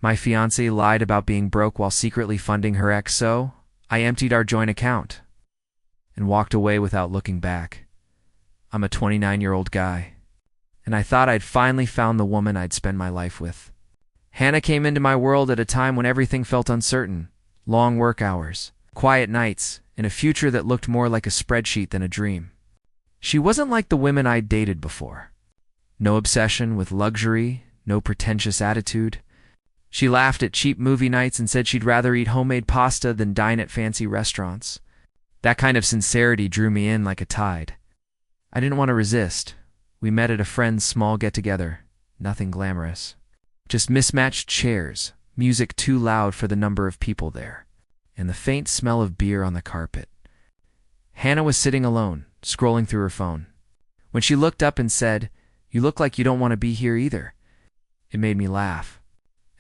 My fiancée lied about being broke while secretly funding her ex, so I emptied our joint account and walked away without looking back. I'm a 29-year-old guy, and I thought I'd finally found the woman I'd spend my life with. Hannah came into my world at a time when everything felt uncertain. Long work hours, quiet nights, and a future that looked more like a spreadsheet than a dream. She wasn't like the women I'd dated before. No obsession with luxury, no pretentious attitude. She laughed at cheap movie nights and said she'd rather eat homemade pasta than dine at fancy restaurants. That kind of sincerity drew me in like a tide. I didn't want to resist. We met at a friend's small get-together. Nothing glamorous. Just mismatched chairs, music too loud for the number of people there, and the faint smell of beer on the carpet. Hannah was sitting alone, scrolling through her phone. When she looked up and said, "You look like you don't want to be here either," it made me laugh.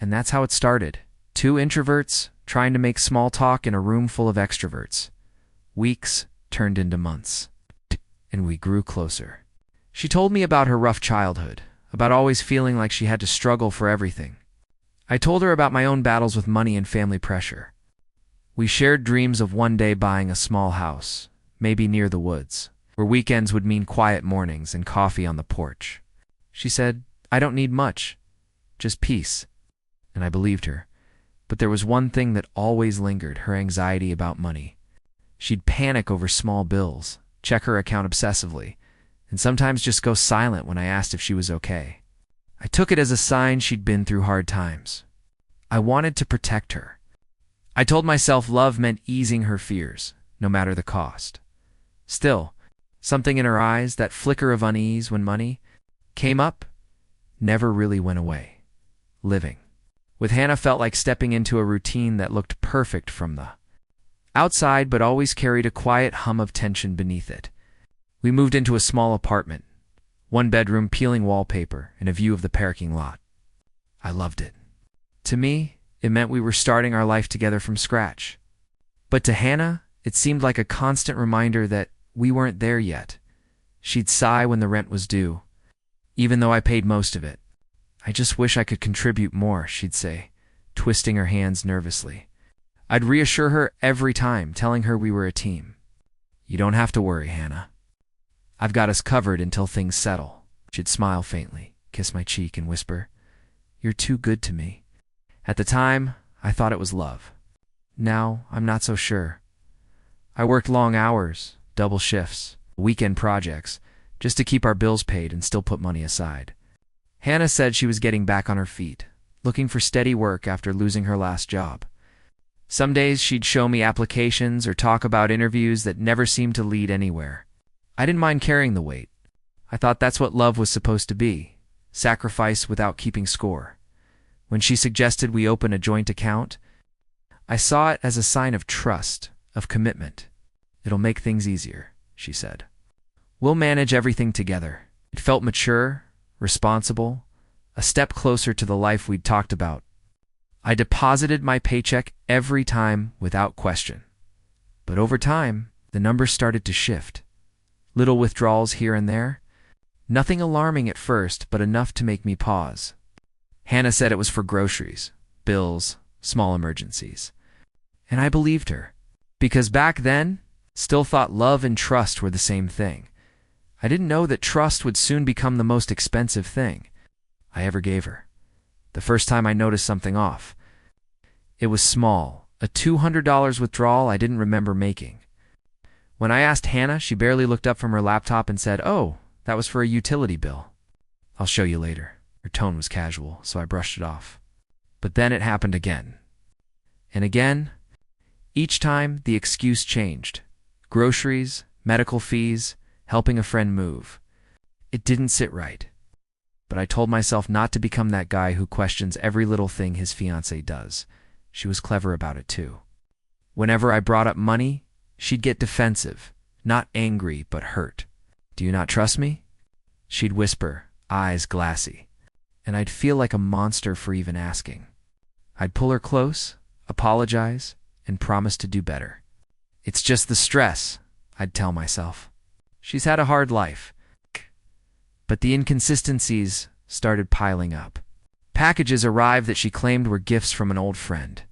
And that's how it started. Two introverts trying to make small talk in a room full of extroverts. Weeks turned into months, and we grew closer. She told me about her rough childhood, about always feeling like she had to struggle for everything. I told her about my own battles with money and family pressure. We shared dreams of one day buying a small house, maybe near the woods, where weekends would mean quiet mornings and coffee on the porch. She said, "I don't need much, just peace." And I believed her. But there was one thing that always lingered, her anxiety about money. She'd panic over small bills, check her account obsessively, and sometimes just go silent when I asked if she was okay. I took it as a sign she'd been through hard times. I wanted to protect her. I told myself love meant easing her fears, no matter the cost. Still, something in her eyes, that flicker of unease when money came up, never really went away. Living with Hannah felt like stepping into a routine that looked perfect from the outside but always carried a quiet hum of tension beneath it. We moved into a small apartment, one bedroom, peeling wallpaper, and a view of the parking lot. I loved it. To me, it meant we were starting our life together from scratch. But to Hannah, it seemed like a constant reminder that we weren't there yet. She'd sigh when the rent was due, even though I paid most of it. "I just wish I could contribute more," she'd say, twisting her hands nervously. I'd reassure her every time, telling her we were a team. "You don't have to worry, Hannah. I've got us covered until things settle." She'd smile faintly, kiss my cheek, and whisper, "You're too good to me." At the time, I thought it was love. Now, I'm not so sure. I worked long hours, double shifts, weekend projects, just to keep our bills paid and still put money aside. Hannah said she was getting back on her feet, looking for steady work after losing her last job. Some days she'd show me applications or talk about interviews that never seemed to lead anywhere. I didn't mind carrying the weight. I thought that's what love was supposed to be, sacrifice without keeping score. When she suggested we open a joint account, I saw it as a sign of trust, of commitment. "It'll make things easier," she said. "We'll manage everything together." It felt mature, responsible, a step closer to the life we'd talked about. I deposited my paycheck every time without question. But over time, the numbers started to shift. Little withdrawals here and there. Nothing alarming at first, but enough to make me pause. Hannah said it was for groceries, bills, small emergencies. And I believed her, because back then, still thought love and trust were the same thing. I didn't know that trust would soon become the most expensive thing I ever gave her. The first time I noticed something off. It was small, a $200 withdrawal I didn't remember making. When I asked Hannah, she barely looked up from her laptop and said, "Oh, that was for a utility bill." "I'll show you later." Her tone was casual, so I brushed it off. But then it happened again. And again. Each time, the excuse changed. Groceries, medical fees, helping a friend move. It didn't sit right. But I told myself not to become that guy who questions every little thing his fiancée does. She was clever about it too. Whenever I brought up money, she'd get defensive, not angry, but hurt. "Do you not trust me?" She'd whisper, eyes glassy, and I'd feel like a monster for even asking. I'd pull her close, apologize, and promise to do better. "It's just the stress," I'd tell myself. "She's had a hard life." But the inconsistencies started piling up. Packages arrived that she claimed were gifts from an old friend.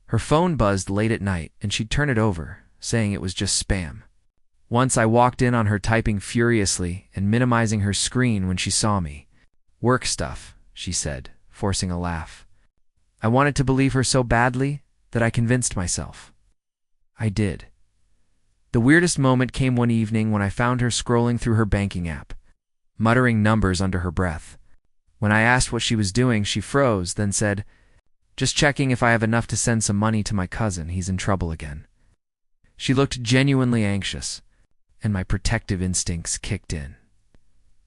Her phone buzzed late at night, and she'd turn it over, saying it was just spam. Once I walked in on her typing furiously and minimizing her screen when she saw me. "Work stuff," she said, forcing a laugh. I wanted to believe her so badly that I convinced myself. I did. The weirdest moment came one evening when I found her scrolling through her banking app, muttering numbers under her breath. When I asked what she was doing, she froze, then said, "Just checking if I have enough to send some money to my cousin. He's in trouble again." She looked genuinely anxious, and my protective instincts kicked in.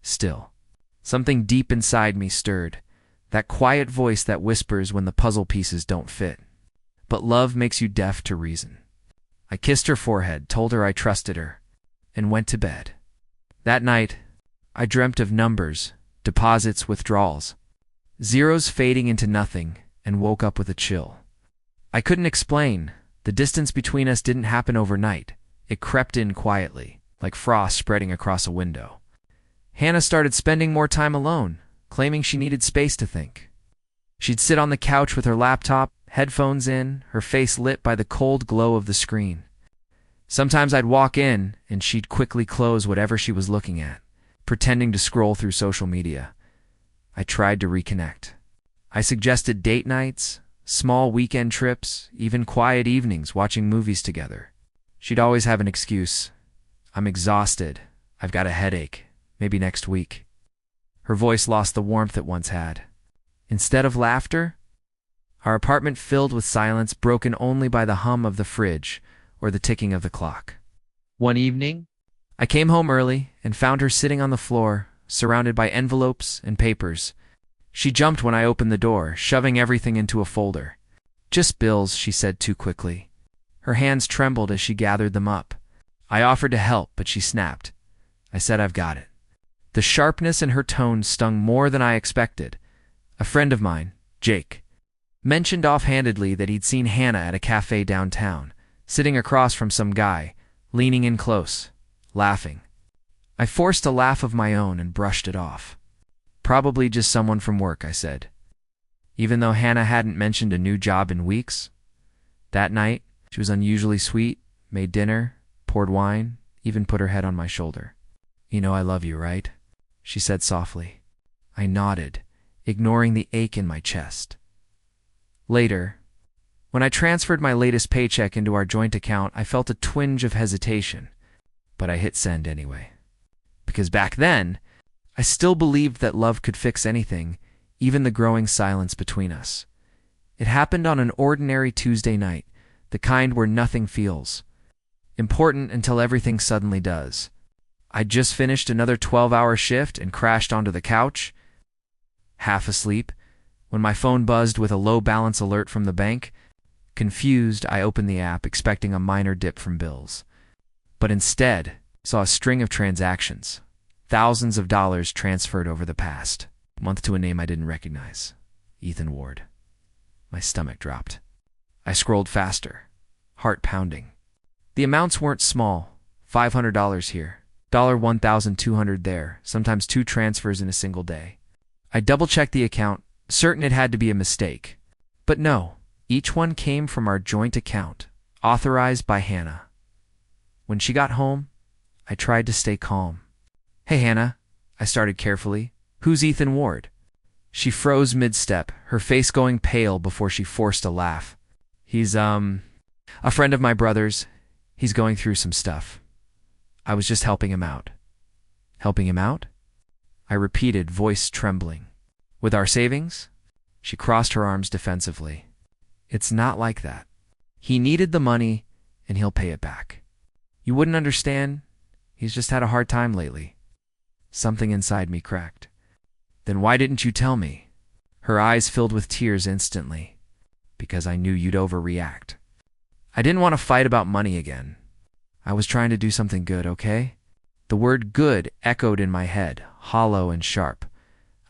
Still, something deep inside me stirred, that quiet voice that whispers when the puzzle pieces don't fit. But love makes you deaf to reason. I kissed her forehead, told her I trusted her, and went to bed. That night, I dreamt of numbers, deposits, withdrawals, zeros fading into nothing, and woke up with a chill. I couldn't explain. The distance between us didn't happen overnight. It crept in quietly, like frost spreading across a window. Hannah started spending more time alone, claiming she needed space to think. She'd sit on the couch with her laptop, headphones in, her face lit by the cold glow of the screen. Sometimes I'd walk in, and she'd quickly close whatever she was looking at, pretending to scroll through social media. I tried to reconnect. I suggested date nights, small weekend trips, even quiet evenings watching movies together. She'd always have an excuse. "I'm exhausted. I've got a headache. Maybe next week." Her voice lost the warmth it once had. Instead of laughter, our apartment filled with silence broken only by the hum of the fridge or the ticking of the clock. One evening, I came home early and found her sitting on the floor, surrounded by envelopes and papers. She jumped when I opened the door, shoving everything into a folder. "Just bills," she said too quickly. Her hands trembled as she gathered them up. I offered to help, but she snapped. I said, "I've got it." The sharpness in her tone stung more than I expected. A friend of mine, Jake, mentioned offhandedly that he'd seen Hannah at a cafe downtown, sitting across from some guy, leaning in close, laughing. I forced a laugh of my own and brushed it off. "Probably just someone from work," I said. Even though Hannah hadn't mentioned a new job in weeks, that night she was unusually sweet, made dinner, poured wine, even put her head on my shoulder. "You know I love you, right?" she said softly. I nodded, ignoring the ache in my chest. Later, when I transferred my latest paycheck into our joint account, I felt a twinge of hesitation, but I hit send anyway. Because back then, I still believed that love could fix anything, even the growing silence between us. It happened on an ordinary Tuesday night, the kind where nothing feels important until everything suddenly does. I'd just finished another 12-hour shift and crashed onto the couch, half asleep, when my phone buzzed with a low balance alert from the bank. Confused, I opened the app, expecting a minor dip from bills. But instead, saw a string of transactions, thousands of dollars transferred over the past month to a name I didn't recognize, Ethan Ward. My stomach dropped. I scrolled faster, heart pounding. The amounts weren't small, $500 here, $1,200 there, sometimes 2 transfers in a single day. I double-checked the account, certain it had to be a mistake. But no, each one came from our joint account, authorized by Hannah. When she got home, I tried to stay calm. "Hey, Hannah," I started carefully. "Who's Ethan Ward?" She froze mid-step, her face going pale before she forced a laugh. He's a friend of my brother's. He's going through some stuff. I was just helping him out." "Helping him out?" I repeated, voice trembling. "With our savings?" She crossed her arms defensively. "It's not like that. He needed the money, and he'll pay it back. You wouldn't understand. He's just had a hard time lately." Something inside me cracked. "Then why didn't you tell me?" Her eyes filled with tears instantly. "Because I knew you'd overreact. I didn't want to fight about money again. I was trying to do something good, okay?" The word good echoed in my head, hollow and sharp.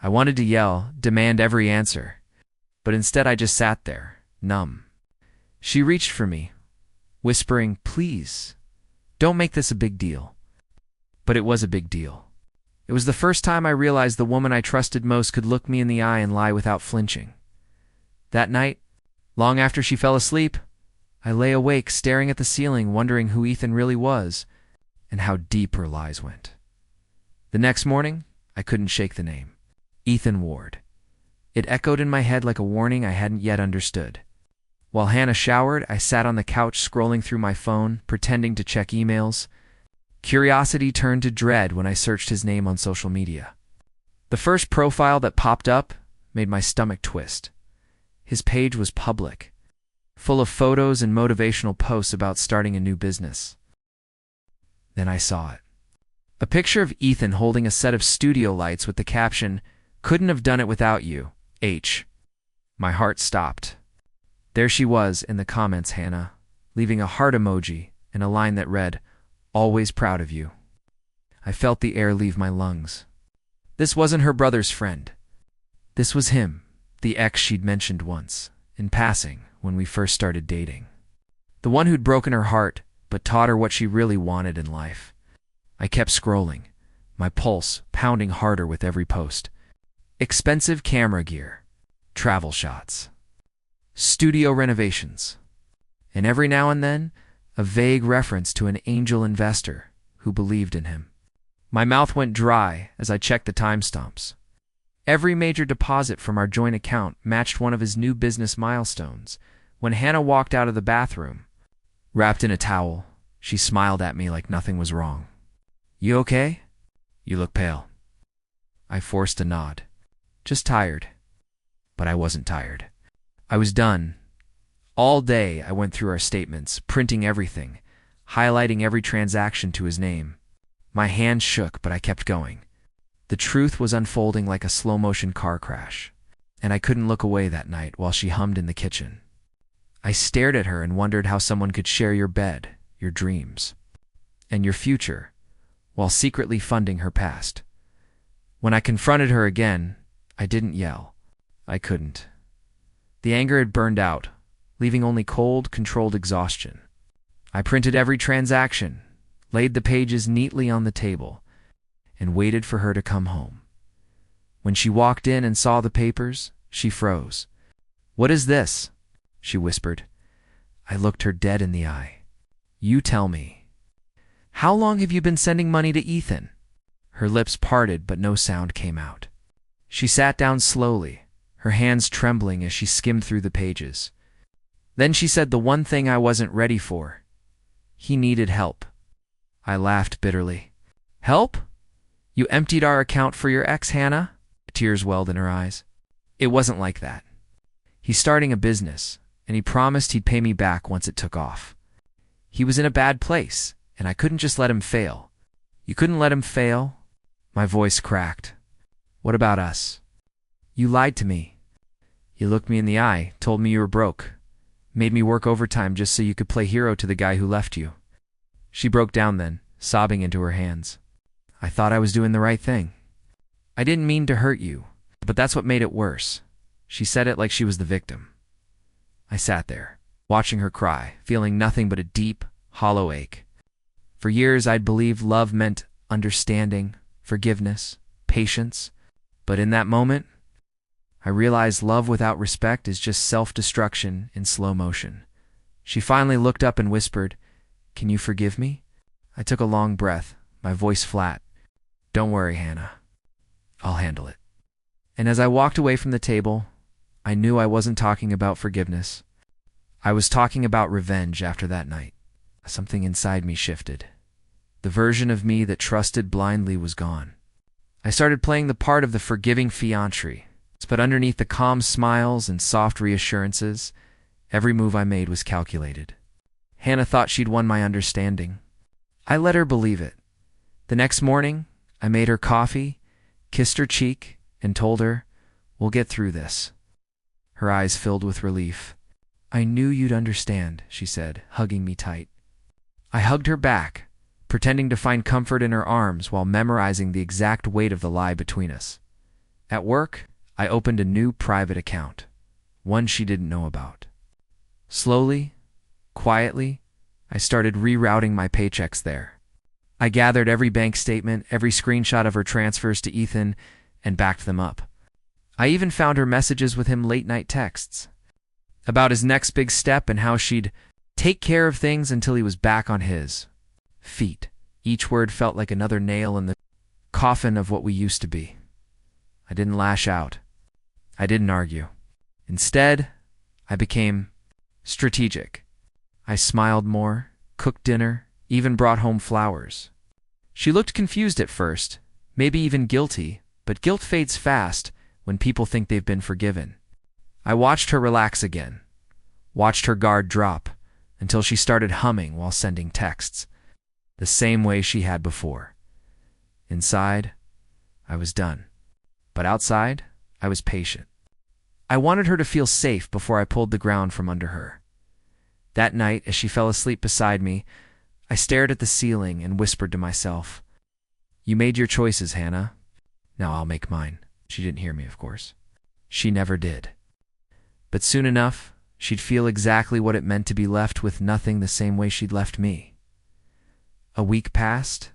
I wanted to yell, demand every answer. But instead I just sat there, numb. She reached for me, whispering, "Please, don't make this a big deal." But it was a big deal. It was the first time I realized the woman I trusted most could look me in the eye and lie without flinching. That night, long after she fell asleep, I lay awake staring at the ceiling, wondering who Ethan really was and how deep her lies went. The next morning, I couldn't shake the name. Ethan Ward. It echoed in my head like a warning I hadn't yet understood. While Hannah showered, I sat on the couch scrolling through my phone, pretending to check emails. Curiosity turned to dread when I searched his name on social media. The first profile that popped up made my stomach twist. His page was public, full of photos and motivational posts about starting a new business. Then I saw it. A picture of Ethan holding a set of studio lights with the caption, "Couldn't have done it without you, H." My heart stopped. There she was in the comments, Hannah, leaving a heart emoji and a line that read, "Always proud of you." I felt the air leave my lungs. This wasn't her brother's friend. This was him, the ex she'd mentioned once, in passing, when we first started dating. The one who'd broken her heart, but taught her what she really wanted in life. I kept scrolling, my pulse pounding harder with every post. Expensive camera gear, travel shots, studio renovations, and every now and then, a vague reference to an angel investor who believed in him. My mouth went dry as I checked the timestamps. Every major deposit from our joint account matched one of his new business milestones. When Hannah walked out of the bathroom, wrapped in a towel, she smiled at me like nothing was wrong. "You okay? You look pale." I forced a nod. "Just tired." But I wasn't tired. I was done. All day I went through our statements, printing everything, highlighting every transaction to his name. My hands shook, but I kept going. The truth was unfolding like a slow-motion car crash, and I couldn't look away that night while she hummed in the kitchen. I stared at her and wondered how someone could share your bed, your dreams, and your future, while secretly funding her past. When I confronted her again, I didn't yell. I couldn't. The anger had burned out, leaving only cold, controlled exhaustion. I printed every transaction, laid the pages neatly on the table, and waited for her to come home. When she walked in and saw the papers, she froze. "What is this?" she whispered. I looked her dead in the eye. "You tell me. How long have you been sending money to Ethan?" Her lips parted, but no sound came out. She sat down slowly, her hands trembling as she skimmed through the pages. Then she said the one thing I wasn't ready for. He needed help. I laughed bitterly. "Help? You emptied our account for your ex, Hannah?" Tears welled in her eyes. "It wasn't like that. He's starting a business, and he promised he'd pay me back once it took off. He was in a bad place, and I couldn't just let him fail." "You couldn't let him fail?" My voice cracked. "What about us? You lied to me. You looked me in the eye, told me you were broke, made me work overtime just so you could play hero to the guy who left you." She broke down then, sobbing into her hands. "I thought I was doing the right thing. I didn't mean to hurt you, but that's what made it worse." She said it like she was the victim. I sat there, watching her cry, feeling nothing but a deep, hollow ache. For years I'd believed love meant understanding, forgiveness, patience, but in that moment, I realized love without respect is just self-destruction in slow motion. She finally looked up and whispered, "Can you forgive me?" I took a long breath, my voice flat. "Don't worry, Hannah. I'll handle it." And as I walked away from the table, I knew I wasn't talking about forgiveness. I was talking about revenge after that night. Something inside me shifted. The version of me that trusted blindly was gone. I started playing the part of the forgiving fiancée, but underneath the calm smiles and soft reassurances, every move I made was calculated. Hannah thought she'd won my understanding. I let her believe it. The next morning, I made her coffee, kissed her cheek, and told her, "We'll get through this." Her eyes filled with relief. "I knew you'd understand," she said, hugging me tight. I hugged her back, pretending to find comfort in her arms while memorizing the exact weight of the lie between us. At work, I opened a new private account, one she didn't know about. Slowly, quietly, I started rerouting my paychecks there. I gathered every bank statement, every screenshot of her transfers to Ethan, and backed them up. I even found her messages with him late-night texts about his next big step and how she'd take care of things until he was back on his feet. Each word felt like another nail in the coffin of what we used to be. I didn't lash out. I didn't argue. Instead, I became strategic. I smiled more, cooked dinner, even brought home flowers. She looked confused at first, maybe even guilty, but guilt fades fast when people think they've been forgiven. I watched her relax again, watched her guard drop, until she started humming while sending texts, the same way she had before. Inside, I was done. But outside, I was patient. I wanted her to feel safe before I pulled the ground from under her. That night, as she fell asleep beside me, I stared at the ceiling and whispered to myself, "You made your choices, Hannah. Now I'll make mine." She didn't hear me, of course. She never did. But soon enough, she'd feel exactly what it meant to be left with nothing the same way she'd left me. A week passed.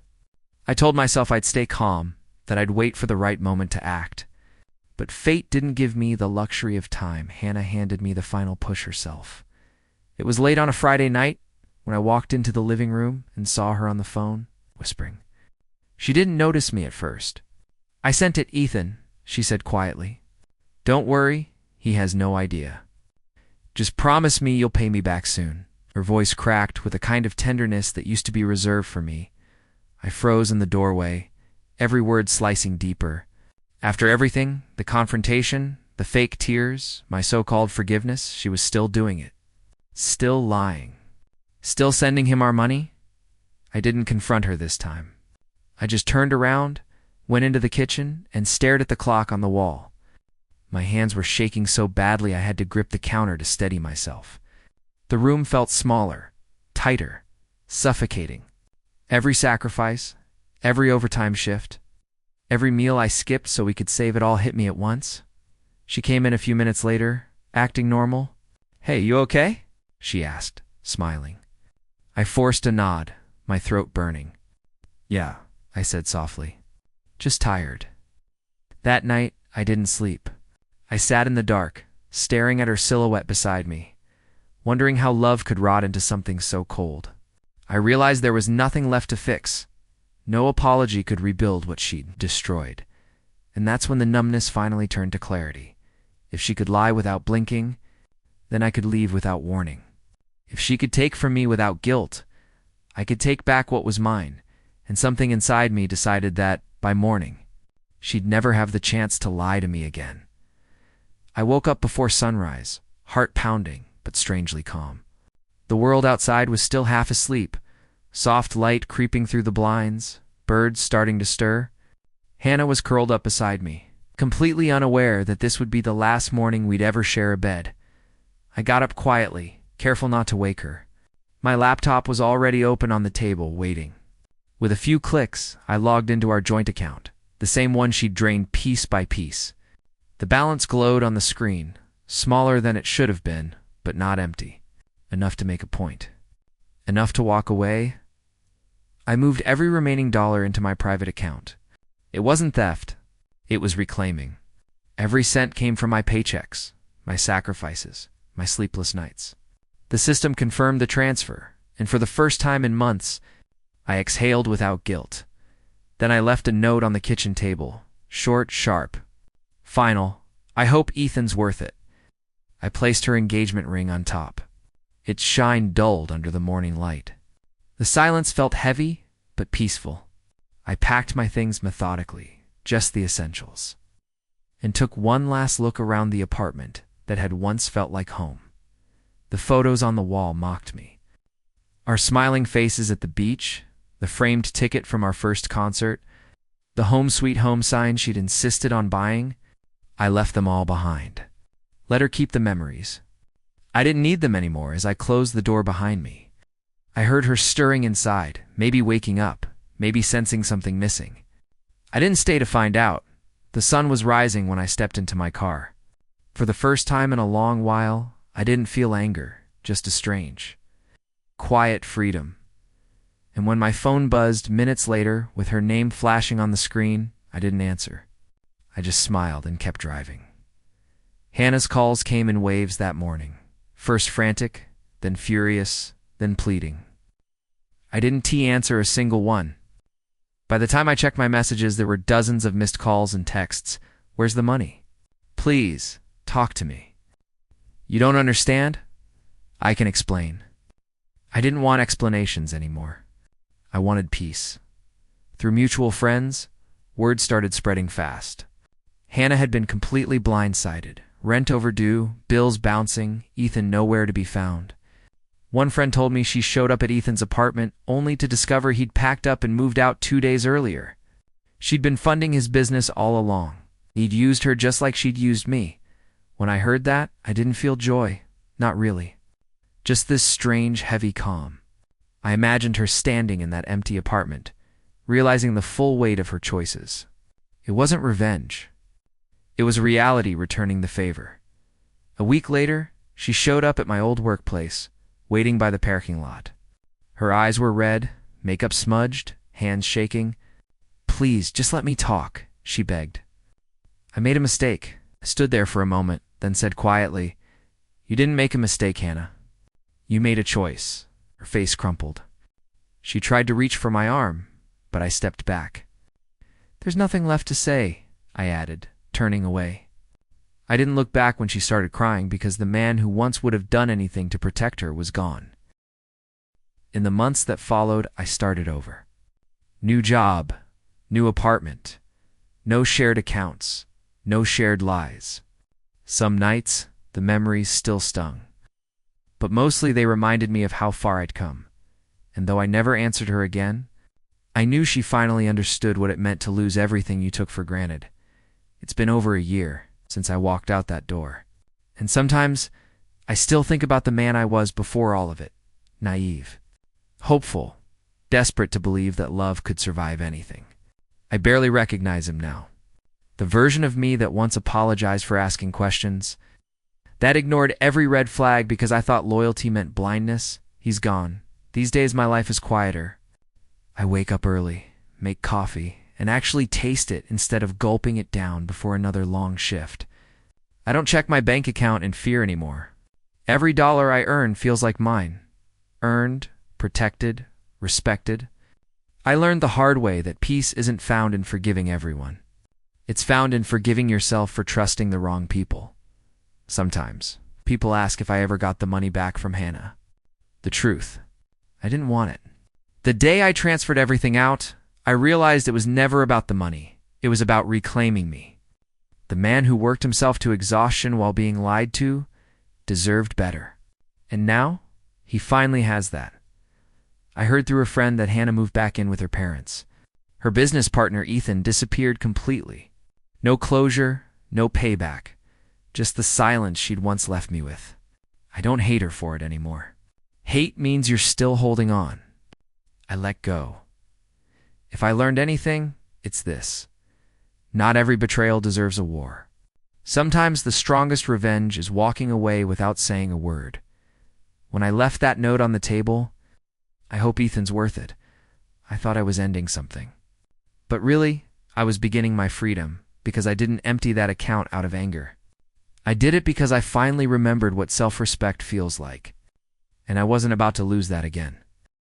I told myself I'd stay calm, that I'd wait for the right moment to act. But fate didn't give me the luxury of time. Hannah handed me the final push herself. It was late on a Friday night when I walked into the living room and saw her on the phone, whispering. She didn't notice me at first. "I sent it, Ethan," she said quietly. "Don't worry, he has no idea. Just promise me you'll pay me back soon." Her voice cracked with a kind of tenderness that used to be reserved for me. I froze in the doorway, every word slicing deeper. After everything, the confrontation, the fake tears, my so-called forgiveness, she was still doing it. Still lying. Still sending him our money? I didn't confront her this time. I just turned around, went into the kitchen, and stared at the clock on the wall. My hands were shaking so badly I had to grip the counter to steady myself. The room felt smaller, tighter, suffocating. Every sacrifice, every overtime shift, every meal I skipped so we could save it all hit me at once. She came in a few minutes later, acting normal. "Hey, you okay?" she asked, smiling. I forced a nod, my throat burning. "Yeah," I said softly. "Just tired." That night, I didn't sleep. I sat in the dark, staring at her silhouette beside me, wondering how love could rot into something so cold. I realized there was nothing left to fix. No apology could rebuild what she'd destroyed. And that's when the numbness finally turned to clarity. If she could lie without blinking, then I could leave without warning. If she could take from me without guilt, I could take back what was mine, and something inside me decided that, by morning, she'd never have the chance to lie to me again. I woke up before sunrise, heart pounding, but strangely calm. The world outside was still half asleep, soft light creeping through the blinds, birds starting to stir. Hannah was curled up beside me, completely unaware that this would be the last morning we'd ever share a bed. I got up quietly, careful not to wake her. My laptop was already open on the table, waiting. With a few clicks, I logged into our joint account, the same one she'd drained piece by piece. The balance glowed on the screen, smaller than it should have been, but not empty. Enough to make a point. Enough to walk away. I moved every remaining dollar into my private account. It wasn't theft. It was reclaiming. Every cent came from my paychecks, my sacrifices, my sleepless nights. The system confirmed the transfer, and for the first time in months, I exhaled without guilt. Then I left a note on the kitchen table, short, sharp. Final, I hope Ethan's worth it. I placed her engagement ring on top. Its shine dulled under the morning light. The silence felt heavy, but peaceful. I packed my things methodically, just the essentials, and took one last look around the apartment that had once felt like home. The photos on the wall mocked me. Our smiling faces at the beach, the framed ticket from our first concert, the home sweet home sign she'd insisted on buying, I left them all behind. Let her keep the memories. I didn't need them anymore as I closed the door behind me. I heard her stirring inside, maybe waking up, maybe sensing something missing. I didn't stay to find out. The sun was rising when I stepped into my car. For the first time in a long while, I didn't feel anger, just a strange, quiet freedom. And when my phone buzzed minutes later with her name flashing on the screen, I didn't answer. I just smiled and kept driving. Hannah's calls came in waves that morning. First frantic, then furious, then pleading. I didn't answer a single one. By the time I checked my messages, there were dozens of missed calls and texts. Where's the money? Please, talk to me. You don't understand? I can explain. I didn't want explanations anymore. I wanted peace. Through mutual friends, word started spreading fast. Hannah had been completely blindsided. Rent overdue, bills bouncing, Ethan nowhere to be found. One friend told me she showed up at Ethan's apartment only to discover he'd packed up and moved out 2 days earlier. She'd been funding his business all along. He'd used her just like she'd used me. When I heard that, I didn't feel joy. Not really. Just this strange, heavy calm. I imagined her standing in that empty apartment, realizing the full weight of her choices. It wasn't revenge. It was reality returning the favor. A week later, she showed up at my old workplace, waiting by the parking lot. Her eyes were red, makeup smudged, hands shaking. Please, just let me talk, she begged. I made a mistake. I stood there for a moment, then said quietly, You didn't make a mistake, Hannah. You made a choice. Her face crumpled. She tried to reach for my arm, but I stepped back. There's nothing left to say, I added, turning away. I didn't look back when she started crying because the man who once would have done anything to protect her was gone. In the months that followed, I started over. New job, new apartment, no shared accounts, no shared lies. Some nights, the memories still stung. But mostly they reminded me of how far I'd come. And though I never answered her again, I knew she finally understood what it meant to lose everything you took for granted. It's been over a year since I walked out that door. And sometimes I still think about the man I was before all of it. Naive, hopeful, desperate to believe that love could survive anything. I barely recognize him now. The version of me that once apologized for asking questions, that ignored every red flag because I thought loyalty meant blindness, he's gone. These days my life is quieter. I wake up early, make coffee, and actually taste it instead of gulping it down before another long shift. I don't check my bank account in fear anymore. Every dollar I earn feels like mine. Earned, protected, respected. I learned the hard way that peace isn't found in forgiving everyone. It's found in forgiving yourself for trusting the wrong people. Sometimes, people ask if I ever got the money back from Hannah. The truth, I didn't want it. The day I transferred everything out, I realized it was never about the money. It was about reclaiming me. The man who worked himself to exhaustion while being lied to deserved better. And now, he finally has that. I heard through a friend that Hannah moved back in with her parents. Her business partner, Ethan, disappeared completely. No closure, no payback. Just the silence she'd once left me with. I don't hate her for it anymore. Hate means you're still holding on. I let go. If I learned anything, it's this. Not every betrayal deserves a war. Sometimes the strongest revenge is walking away without saying a word. When I left that note on the table, I hope Ethan's worth it. I thought I was ending something. But really, I was beginning my freedom because I didn't empty that account out of anger. I did it because I finally remembered what self-respect feels like. And I wasn't about to lose that again.